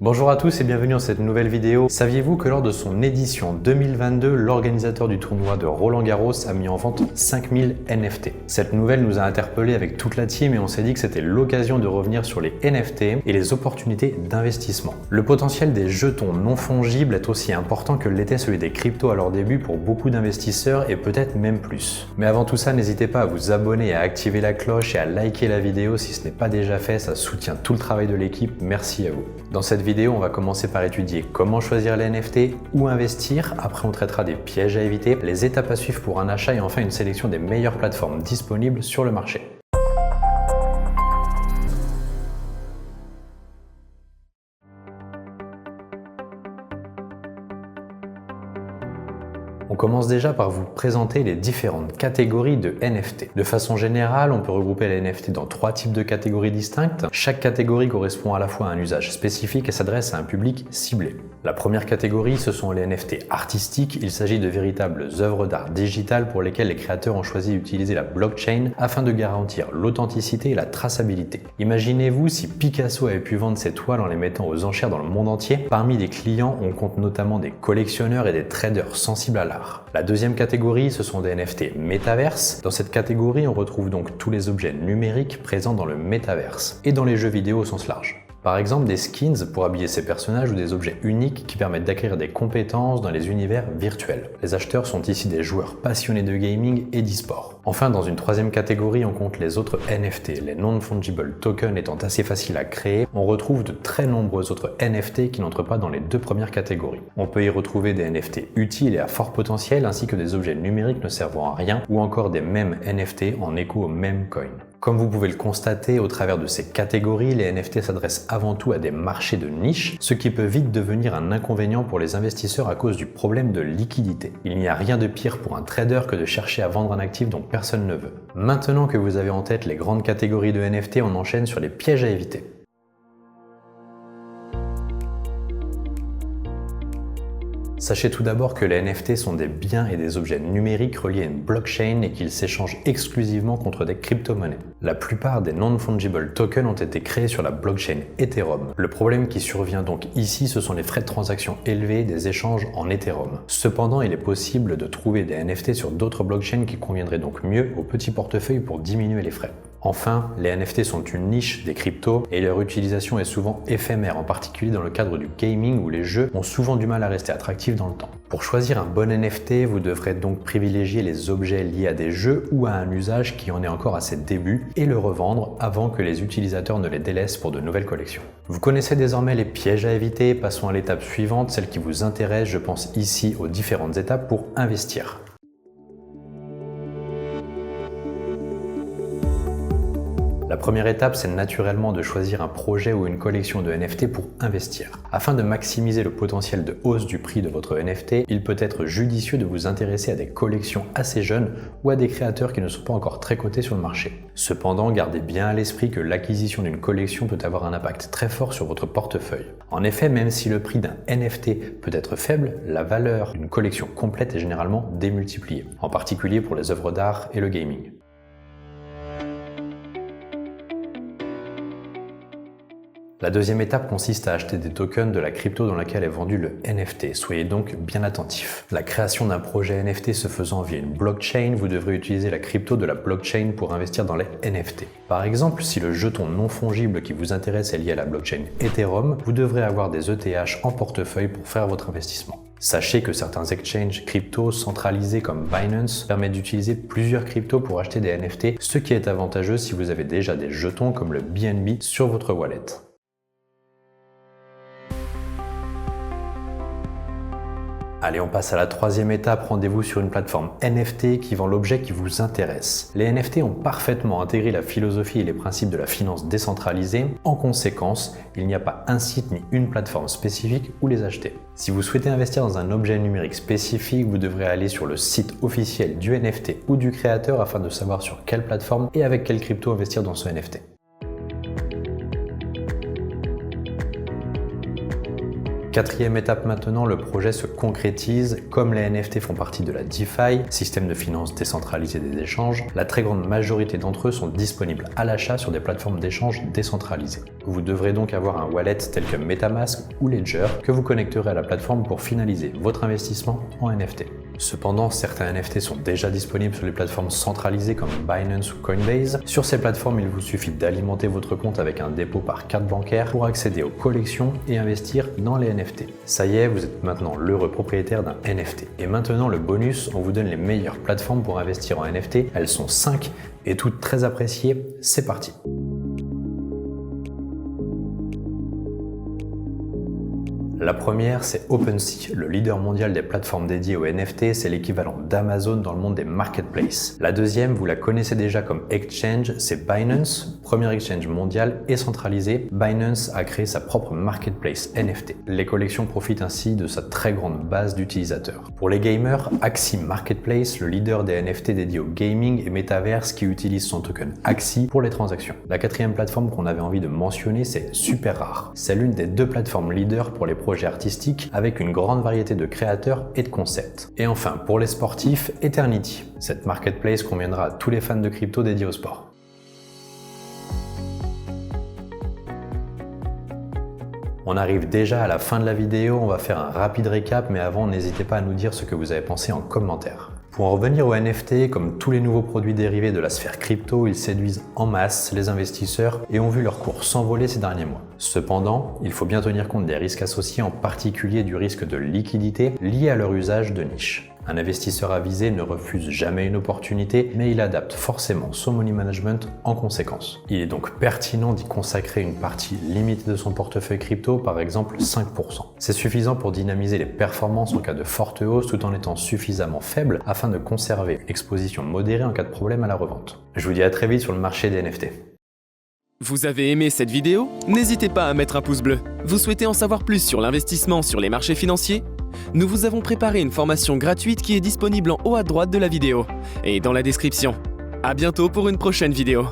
Bonjour à tous et bienvenue dans cette nouvelle vidéo. Saviez-vous que lors de son édition 2022, l'organisateur du tournoi de Roland-Garros a mis en vente 5000 NFT? Cette nouvelle nous a interpellés avec toute la team et on s'est dit que c'était l'occasion de revenir sur les NFT et les opportunités d'investissement. Le potentiel des jetons non fongibles est aussi important que l'était celui des cryptos à leur début pour beaucoup d'investisseurs et peut-être même plus. Mais avant tout ça, n'hésitez pas à vous abonner, à activer la cloche et à liker la vidéo si ce n'est pas déjà fait, ça soutient tout le travail de l'équipe, merci à vous. Dans cette vidéo, on va commencer par étudier comment choisir les NFT, où investir, après on traitera des pièges à éviter, les étapes à suivre pour un achat et enfin une sélection des meilleures plateformes disponibles sur le marché. On commence déjà par vous présenter les différentes catégories de NFT. De façon générale, on peut regrouper les NFT dans 3 types de catégories distinctes. Chaque catégorie correspond à la fois à un usage spécifique et s'adresse à un public ciblé. La première catégorie, ce sont les NFT artistiques. Il s'agit de véritables œuvres d'art digitales pour lesquelles les créateurs ont choisi d'utiliser la blockchain afin de garantir l'authenticité et la traçabilité. Imaginez-vous si Picasso avait pu vendre ses toiles en les mettant aux enchères dans le monde entier. Parmi les clients, on compte notamment des collectionneurs et des traders sensibles à l'art. La deuxième catégorie, ce sont des NFT métaverse. Dans cette catégorie, on retrouve donc tous les objets numériques présents dans le métaverse et dans les jeux vidéo au sens large. Par exemple, des skins pour habiller ses personnages ou des objets uniques qui permettent d'acquérir des compétences dans les univers virtuels. Les acheteurs sont ici des joueurs passionnés de gaming et d'e-sport. Enfin, dans une troisième catégorie, on compte les autres NFT. Les non-fungible tokens étant assez faciles à créer, on retrouve de très nombreux autres NFT qui n'entrent pas dans les deux premières catégories. On peut y retrouver des NFT utiles et à fort potentiel, ainsi que des objets numériques ne servant à rien, ou encore des mêmes NFT en écho au même coin. Comme vous pouvez le constater au travers de ces catégories, les NFT s'adressent avant tout à des marchés de niche, ce qui peut vite devenir un inconvénient pour les investisseurs à cause du problème de liquidité. Il n'y a rien de pire pour un trader que de chercher à vendre un actif dont personne ne veut. Maintenant que vous avez en tête les grandes catégories de NFT, on enchaîne sur les pièges à éviter. Sachez tout d'abord que les NFT sont des biens et des objets numériques reliés à une blockchain et qu'ils s'échangent exclusivement contre des crypto-monnaies. La plupart des non-fungible tokens ont été créés sur la blockchain Ethereum. Le problème qui survient donc ici, ce sont les frais de transaction élevés des échanges en Ethereum. Cependant, il est possible de trouver des NFT sur d'autres blockchains qui conviendraient donc mieux au petit portefeuille pour diminuer les frais. Enfin, les NFT sont une niche des cryptos et leur utilisation est souvent éphémère, en particulier dans le cadre du gaming où les jeux ont souvent du mal à rester attractifs dans le temps. Pour choisir un bon NFT, vous devrez donc privilégier les objets liés à des jeux ou à un usage qui en est encore à ses débuts et le revendre avant que les utilisateurs ne les délaissent pour de nouvelles collections. Vous connaissez désormais les pièges à éviter, passons à l'étape suivante, celle qui vous intéresse, je pense ici aux différentes étapes pour investir. La première étape, c'est naturellement de choisir un projet ou une collection de NFT pour investir. Afin de maximiser le potentiel de hausse du prix de votre NFT, il peut être judicieux de vous intéresser à des collections assez jeunes ou à des créateurs qui ne sont pas encore très cotés sur le marché. Cependant, gardez bien à l'esprit que l'acquisition d'une collection peut avoir un impact très fort sur votre portefeuille. En effet, même si le prix d'un NFT peut être faible, la valeur d'une collection complète est généralement démultipliée, en particulier pour les œuvres d'art et le gaming. La deuxième étape consiste à acheter des tokens de la crypto dans laquelle est vendu le NFT. Soyez donc bien attentifs. La création d'un projet NFT se faisant via une blockchain, vous devrez utiliser la crypto de la blockchain pour investir dans les NFT. Par exemple, si le jeton non fongible qui vous intéresse est lié à la blockchain Ethereum, vous devrez avoir des ETH en portefeuille pour faire votre investissement. Sachez que certains exchanges crypto centralisés comme Binance permettent d'utiliser plusieurs cryptos pour acheter des NFT, ce qui est avantageux si vous avez déjà des jetons comme le BNB sur votre wallet. Allez, on passe à la troisième étape, rendez-vous sur une plateforme NFT qui vend l'objet qui vous intéresse. Les NFT ont parfaitement intégré la philosophie et les principes de la finance décentralisée. En conséquence, il n'y a pas un site ni une plateforme spécifique où les acheter. Si vous souhaitez investir dans un objet numérique spécifique, vous devrez aller sur le site officiel du NFT ou du créateur afin de savoir sur quelle plateforme et avec quelle crypto investir dans ce NFT. Quatrième étape maintenant, le projet se concrétise. Comme les NFT font partie de la DeFi, système de finance décentralisé des échanges, la très grande majorité d'entre eux sont disponibles à l'achat sur des plateformes d'échange décentralisées. Vous devrez donc avoir un wallet tel que MetaMask ou Ledger que vous connecterez à la plateforme pour finaliser votre investissement en NFT. Cependant, certains NFT sont déjà disponibles sur les plateformes centralisées comme Binance ou Coinbase. Sur ces plateformes, il vous suffit d'alimenter votre compte avec un dépôt par carte bancaire pour accéder aux collections et investir dans les NFT. Ça y est, vous êtes maintenant l'heureux propriétaire d'un NFT. Et maintenant, le bonus, on vous donne les meilleures plateformes pour investir en NFT. Elles sont 5 et toutes très appréciées. C'est parti! La première, c'est OpenSea, le leader mondial des plateformes dédiées aux NFT, c'est l'équivalent d'Amazon dans le monde des marketplaces. La deuxième, vous la connaissez déjà comme exchange, c'est Binance, premier exchange mondial et centralisé. Binance a créé sa propre marketplace NFT. Les collections profitent ainsi de sa très grande base d'utilisateurs. Pour les gamers, Axie Marketplace, le leader des NFT dédiés au gaming et Metaverse qui utilise son token Axie pour les transactions. La quatrième plateforme qu'on avait envie de mentionner, c'est SuperRare. C'est l'une des deux plateformes leaders pour les projets artistiques avec une grande variété de créateurs et de concepts. Et enfin, pour les sportifs, Eternity. Cette marketplace conviendra à tous les fans de crypto dédiés au sport. On arrive déjà à la fin de la vidéo, on va faire un rapide récap, mais avant, n'hésitez pas à nous dire ce que vous avez pensé en commentaire. Pour en revenir aux NFT, comme tous les nouveaux produits dérivés de la sphère crypto, ils séduisent en masse les investisseurs et ont vu leur cours s'envoler ces derniers mois. Cependant, il faut bien tenir compte des risques associés, en particulier du risque de liquidité lié à leur usage de niche. Un investisseur avisé ne refuse jamais une opportunité, mais il adapte forcément son money management en conséquence. Il est donc pertinent d'y consacrer une partie limitée de son portefeuille crypto, par exemple 5%. C'est suffisant pour dynamiser les performances en cas de forte hausse tout en étant suffisamment faible afin de conserver une exposition modérée en cas de problème à la revente. Je vous dis à très vite sur le marché des NFT. Vous avez aimé cette vidéo? N'hésitez pas à mettre un pouce bleu. Vous souhaitez en savoir plus sur l'investissement sur les marchés financiers? Nous vous avons préparé une formation gratuite qui est disponible en haut à droite de la vidéo et dans la description. À bientôt pour une prochaine vidéo.